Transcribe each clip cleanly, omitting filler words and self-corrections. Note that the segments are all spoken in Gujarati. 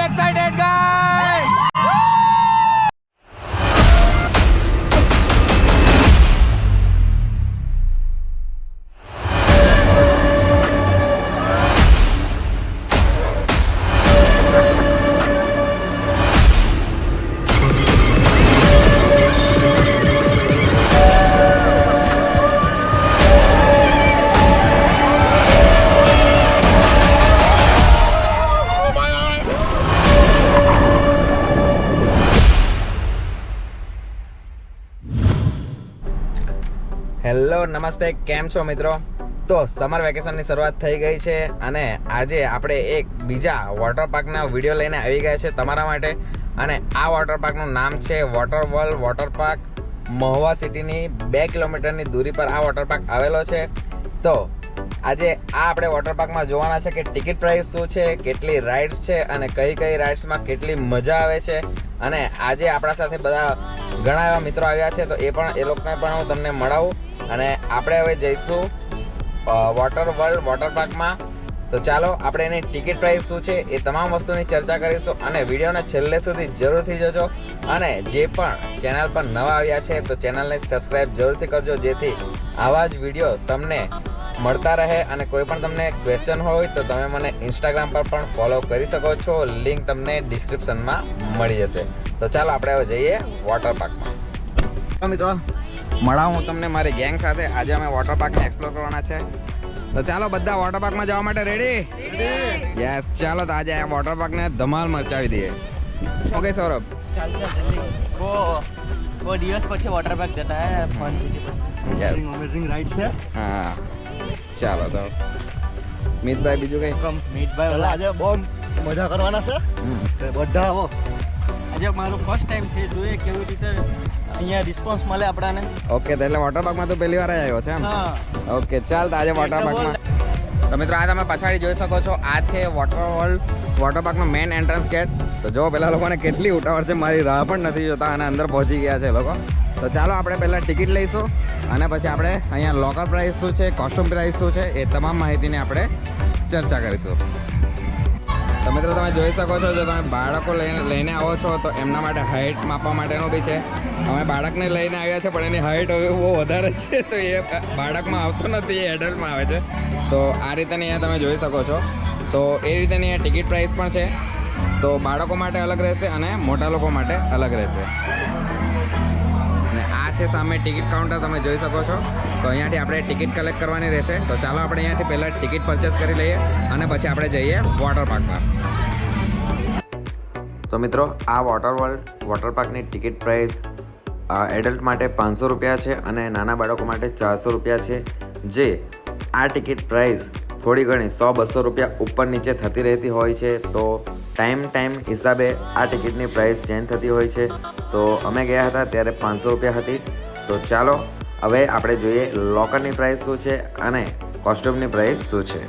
excited, guys? હેલો નમસ્તે, કેમ છો મિત્રો? તો સમર વેકેશનની શરૂઆત થઈ ગઈ છે અને આજે આપણે એક બીજા વોટર પાર્કના વિડીયો લઈને આવી ગયા છે તમારા માટે. અને આ વોટર પાર્કનું નામ છે water world water park. Mahuva સિટીની 2 કિલોમીટરની દૂરી પર આ વોટર પાર્ક આવેલો છે. તો આજે આ આપણે વોટર પાર્કમાં જોવાના છે કે ટિકિટ પ્રાઇસ શું છે, કેટલી રાઇડ્સ છે અને કઈ કઈ રાઇડ્સમાં કેટલી મજા આવે છે. અને આજે આપણા સાથે બધા ઘણા એવા મિત્રો આવ્યા છે, તો એ લોકોને પણ હું તમને મળાવું. અને આપણે હવે જઈશું વોટર વર્લ્ડ વોટર પાર્કમાં. તો ચાલો આપણે એની ટિકિટ પ્રાઇસ શું છે એ તમામ વસ્તુની ચર્ચા કરીશું. અને વિડીયોને છેલ્લે સુધી જરૂરથી જોજો. અને જે પણ ચેનલ પર નવા આવ્યા છે તો ચેનલને સબસ્ક્રાઈબ જરૂરથી કરજો, જેથી આવા જ વિડીયો તમને મળતા રહે. અને કોઈ પણ તમને ક્વેશ્ચન હોય તો તમે મને ઇન્સ્ટાગ્રામ પર પણ ફોલો કરી શકો છો. લિંક તમને ડિસ્ક્રિપ્શનમાં મળી જશે. તો ચાલો આપણે હવે જઈએ વોટર પાર્કમાં. તો મિત્રો મળાવું હું તમને મારી ગેંગ સાથે. આજે અમે વોટર પાર્કને એક્સપ્લોર કરવાના છે. તો ચાલો બધા વોટર પાર્કમાં જવા માટે રેડી? યસ, ચાલો તો આજે આ વોટર પાર્કને ધમાલ મચાવી દઈએ. ઓકે સૌરભ, वो દિવસ પછી વોટર પાર્ક જતા હે ફન સિટી પર. યસ, અમેઝિંગ રાઈડ છે. હા ચાલો. તો મિતભાઈ બીજું કઈ? મીઠભાઈ આજે બહુ મજા કરવાના છે. તો બધા આવો. આજે મારો ફર્સ્ટ ટાઈમ છે, જોઈએ કેવી રીતે અહીંયા રિસ્પોન્સ મળે આપણાને. ઓકે, તો એટલે વોટર પાર્કમાં તો પહેલી વાર જ આવ્યો છે એમ? હા. ઓકે, ચાલ તો આજે વોટર પાર્કમાં. તો મિત્રો આ તમે પછાડી જોઈ શકો છો, આ છે વોટર વર્લ્ડ વોટર પાર્કનો મેઇન એન્ટ્રન્સ ગેટ. તો જો પેલા લોકોને કેટલી ઉતાવળ છે, મારી રાહ પણ નથી જોતા અને અંદર પહોંચી ગયા છે લોકો. તો ચાલો આપણે પહેલાં ટિકિટ લઈશું અને પછી આપણે અહીંયા લોકલ પ્રાઇસ શું છે, કોસ્ટ્યુમ પ્રાઇસ શું છે, એ તમામ માહિતીની આપણે ચર્ચા કરીશું. તો મિત્રો તમે જોઈ શકો છો, જો તમે બાળકો લઈને આવો છો તો એમના માટે હાઇટ માપવા માટેનું બી છે. અમે બાળકને લઈને આવ્યા છે પણ એની હાઇટ હવે બહુ વધારે છે, તો એ બાળકમાં આવતો નથી, એ એડલ્ટમાં આવે છે. તો આ રીતેની અહીંયા તમે જોઈ શકો છો. તો એ રીતેની અહીંયા ટિકિટ પ્રાઇસ પણ છે. તો બાળકો માટે અલગ રહેશે અને મોટા લોકો માટે અલગ રહેશે. અને આ છે સામે ટિકિટ કાઉન્ટર, તમે જોઈ શકો છો. તો અહીંયાથી આપણે ટિકિટ કલેક્ટ કરવાની રહેશે. તો ચાલો આપણે અહીંયાથી પહેલાં ટિકિટ પરચેસ કરી લઈએ અને પછી આપણે જઈએ વોટર પાર્કમાં. તો મિત્રો આ વોટર વર્લ્ડ વોટર પાર્કની ટિકિટ પ્રાઇસ એડલ્ટ માટે 500 રૂપિયા છે અને નાના બાળકો માટે 400 રૂપિયા છે. જે આ ટિકિટ પ્રાઇસ થોડી ઘણી 100-200 રૂપિયા ઉપર નીચે થતી રહેતી હોય છે. તો ટાઈમ હિસાબે આ ટિકિટની પ્રાઇસ ચેન્જ થતી હોય છે. તો અમે ગયા હતા ત્યારે 500 રૂપિયા હતી. તો ચાલો હવે આપણે જોઈએ લોકરની પ્રાઇસ શું છે અને કોસ્ટ્યુમની પ્રાઇસ શું છે.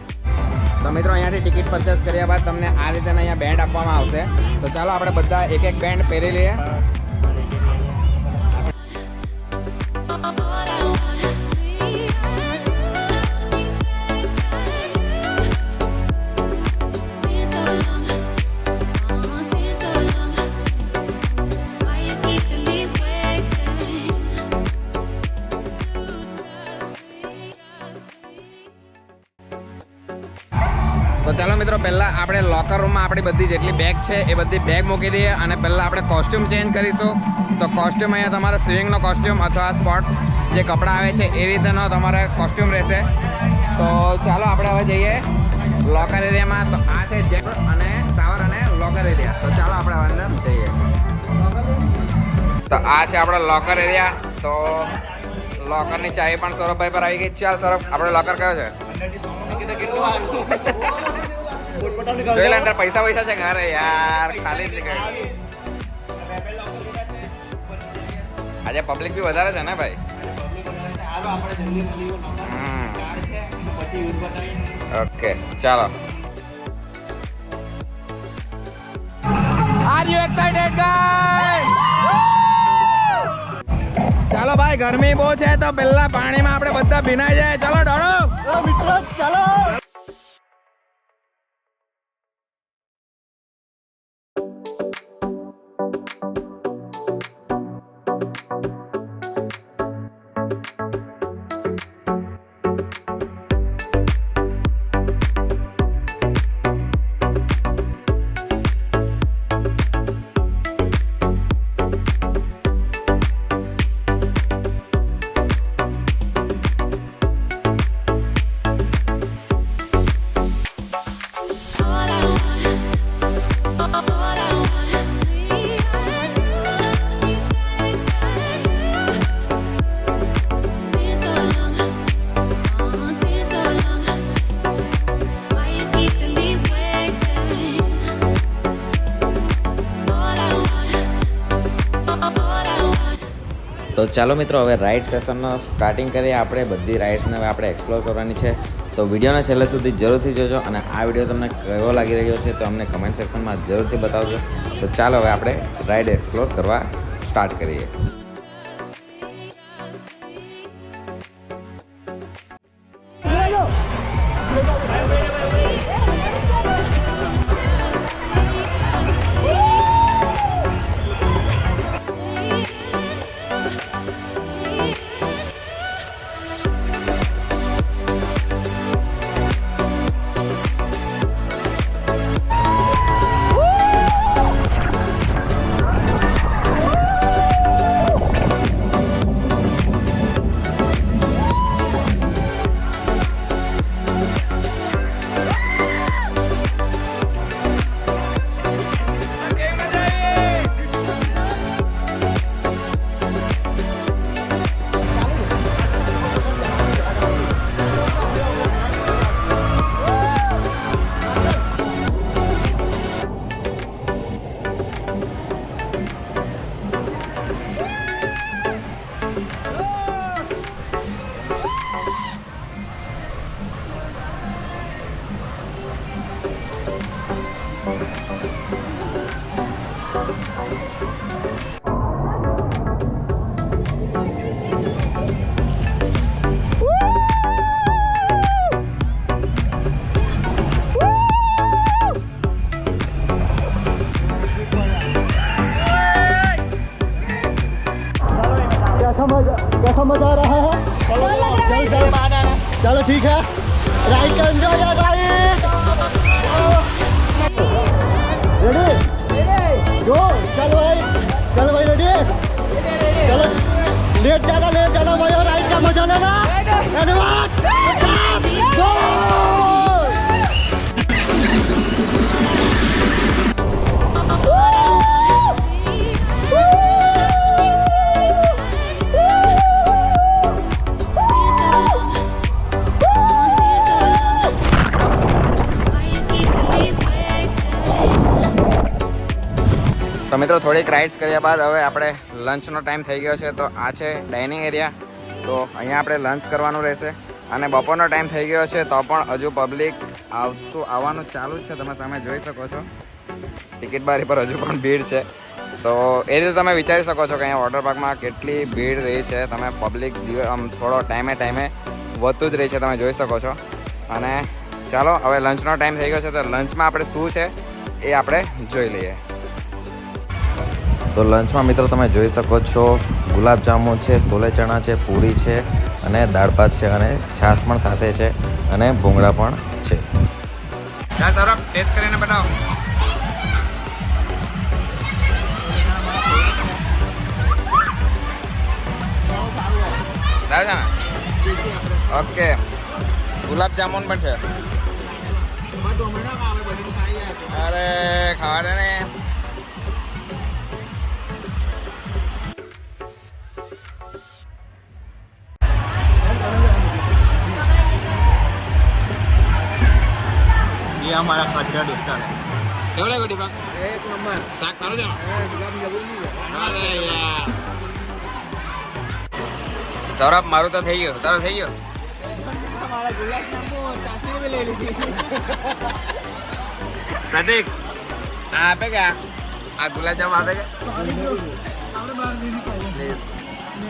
તો મિત્રો અહીંયાથી ટિકિટ પરચેસ કર્યા બાદ તમને આ રીતે અહીંયા બેન્ડ આપવામાં આવશે. તો ચાલો આપણે બધા એક બેન્ડ પહેરી લઈએ. તો ચાલો મિત્રો પહેલાં આપણે લોકર રૂમમાં આપણી બધી જેટલી બેગ છે એ બધી બેગ મૂકી દઈએ અને પહેલાં આપણે કોસ્ટ્યુમ ચેન્જ કરીશું. તો કોસ્ટ્યુમ અહીંયા તમારે સ્વિમિંગનો કોસ્ટ્યુમ અથવા સ્પોર્ટ્સ જે કપડાં આવે છે એ રીતેનો તમારે કોસ્ટ્યુમ રહેશે. તો ચાલો આપણે હવે જઈએ લોકર એરિયામાં. તો આ છે જેક અને શાવર અને લોકર એરિયા. તો ચાલો આપણે હવે અંદર જઈએ. તો આ છે આપણો લોકર એરિયા. તો લોકરની ચાવી પણ સૌરભભાઈ પર આવી ગઈ. ચાલ સૌરભ, આપણે લોકર કયો છે? જોઈ અંદર પૈસા છે ઘરે યાર, ખાલી જ નીકળે. આજે પબ્લિક બી વધારે છે ને ભાઈ. ઓકે ચાલો. Are you excited guys? ચાલો ભાઈ, ગરમી બહુ છે તો પેલા પાણીમાં આપણે બધા ભીનાઈ જાય. ચાલો ડોળો મિત્રો ચાલો. ચાલો મિત્રો હવે રાઇડ સેશનનો સ્ટાર્ટિંગ કરીએ. આપણે બધી રાઇડ્સને હવે આપણે એક્સપ્લોર કરવાની છે. તો વિડીયોને છેલ્લે સુધી જરૂરથી જોજો અને આ વિડીયો તમને કેવો લાગી રહ્યો છે તો અમને કમેન્ટ સેક્શનમાં જરૂરથી બતાવજો. તો ચાલો હવે આપણે રાઇડ એક્સપ્લોર કરવા સ્ટાર્ટ કરીએ. कैसा मजा आ रहा है? चलो ठीक है, राइड का एंजॉय है. राइड रेडी गो. चलो भाई रेडी. चलो लेट जाना भाई और राइड का मजा लेना. गो. તો મિત્રો થોડીક રાઇડ્સ કર્યા બાદ હવે આપણે લંચનો ટાઈમ થઈ ગયો છે. તો આ છે ડાઇનિંગ એરિયા. તો અહીંયા આપણે લંચ કરવાનું રહેશે અને બપોરનો ટાઈમ થઈ ગયો છે તો પણ હજુ પબ્લિક આવવાનું ચાલુ જ છે. તમે સામે જોઈ શકો છો ટિકિટ બારી પર હજુ પણ ભીડ છે. તો એ રીતે તમે વિચારી શકો છો કે અહીંયા વોટર પાર્કમાં કેટલી ભીડ રહી છે. તમે પબ્લિક થોડો ટાઈમે વધતું જ રહી છે, તમે જોઈ શકો છો. અને ચાલો હવે લંચનો ટાઈમ થઈ ગયો છે તો લંચમાં આપણે શું છે એ આપણે જોઈ લઈએ. તો લંચમાં મિત્રો તમે જોઈ શકો છો ગુલાબજાંબુ છે, સોલે ચણા છે, પૂરી છે અને દાળ ભાત છે અને છાશ પણ સાથે છે અને ભૂંગળા પણ છે. તરફ ટેસ્ટ કરીને બતાવો. ઓકે, ગુલાબજાંબુ પણ છે. અરે ખાવા દે ને. ये हमारा खाद्य दोस्ता है. કેવો લાગ્યો દીપક? एक नंबर. શાક સારું છે ને? અરે યાર સૌરભ, મારું તો થઈ ગયું, તારું થઈ ગયું? हमारा गुलाब जामुन और चाशनी भी ले ली. પ્રતિક આ આપે કે આ ગુલાબજાંબુ આપે કે પ્લીઝ?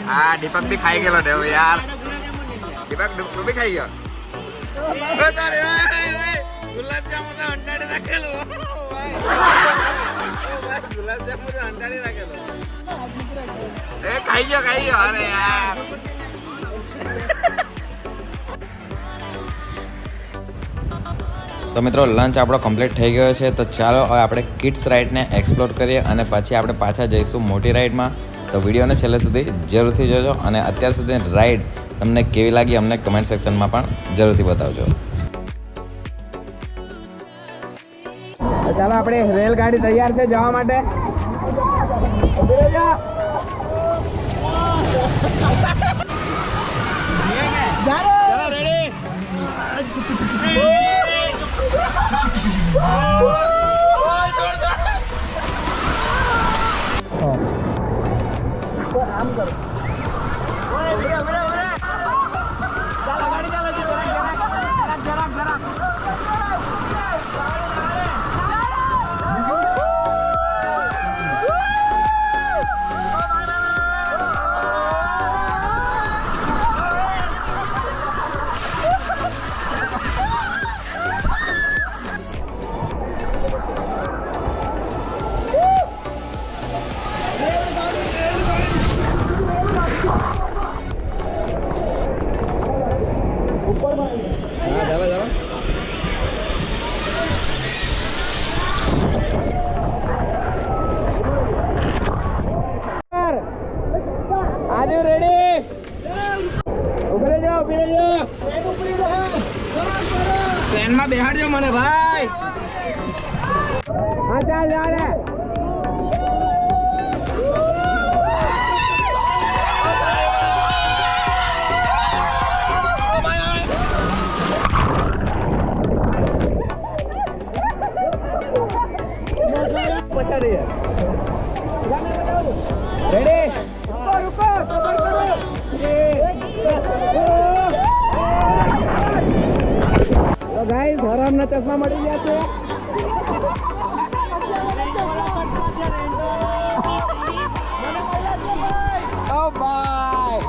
હા દીપક બી ખાઈ ગયેલો દેવ યાર. દીપક તું બી ખાઈ ગયો? ગુલાબજાંબુ તો અંટાડી રાખેલું. ગુલાબજાંબુ તો અંટાડી રાખેલું. એ ખાઈ ગયો. અરે યાર તો મિત્રો લંચ આપણો કમ્પ્લીટ થઈ ગયો છે. તો ચાલો હવે આપણે કિડ્સ રાઇડને એક્સપ્લોર કરીએ અને પછી આપણે પાછા જઈશું મોટી રાઇડમાં. તો વિડીયોને છેલ્લે સુધી જરૂરથી જોજો અને અત્યાર સુધી રાઇડ તમને કેવી લાગી અમને કમેન્ટ સેક્શનમાં પણ જરૂરથી બતાવજો. ચાલો આપણે રેલગાડી તૈયાર છે જવા માટે. બસમાં બેહાડજો મને ભાઈ. હા ચાલ ચાલ. રેડી? તો ગાઈસ હરામના ચશ્મા મળી ગયા છે. ઓ ભાઈ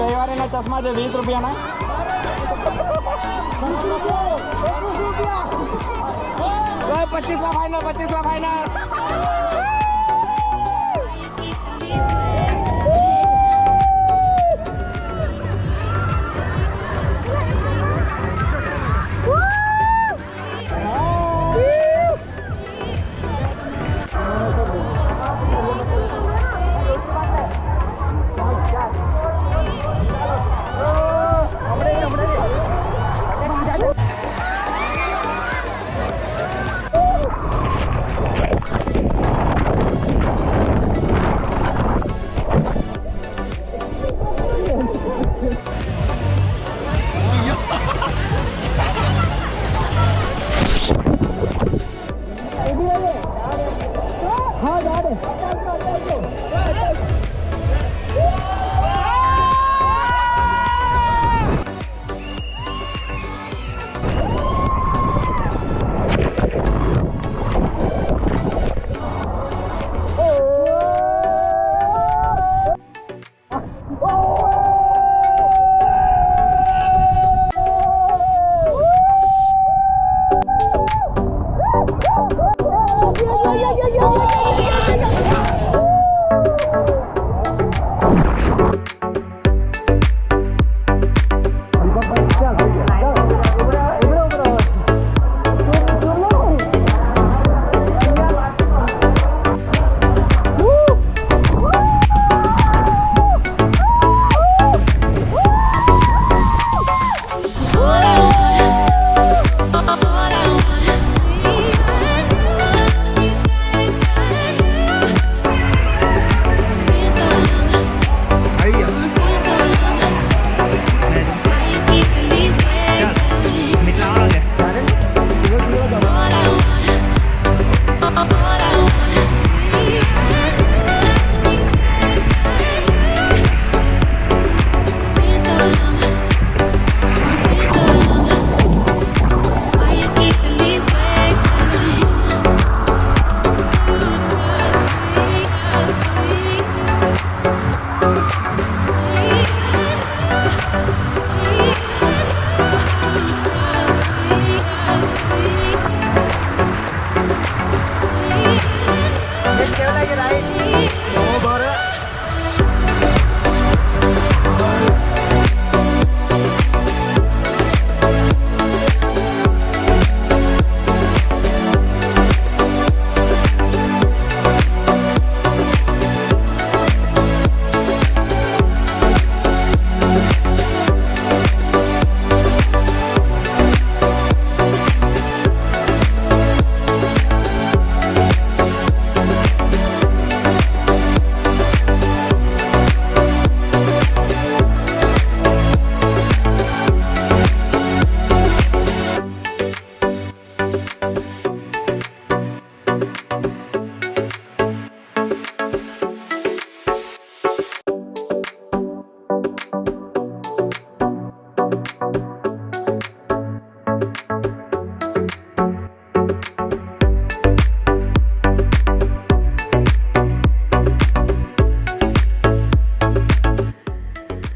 રવિવારેના ચશ્મા છે 20 રૂપિયાના. ઓય 25 ફાઈનલ 25 ફાઈનલ.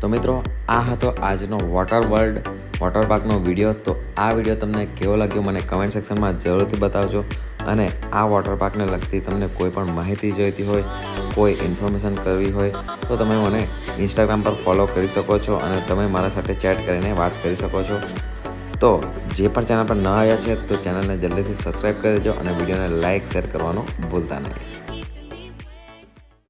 તો મિત્રો આ હતો આજનો વોટર પાર્કનો વિડીયો. તો આ વિડીયો તમને કેવો લાગ્યો મને કમેન્ટ સેક્શનમાં જરૂરથી બતાવજો. અને આ વોટર પાર્કને લગતી તમને કોઈ પણ માહિતી જોઈતી હોય, કોઈ ઇન્ફોર્મેશન કરવી હોય તો તમે મને ઇન્સ્ટાગ્રામ પર ફોલો કરી શકો છો અને તમે મારા સાથે ચેટ કરીને વાત કરી શકો છો. તો જે પણ ચેનલ પર ન આવ્યા છે તો ચેનલને જલ્દીથી સબસ્ક્રાઈબ કરી દેજો અને વિડીયોને લાઇક શેર કરવાનું ભૂલતા નહીં.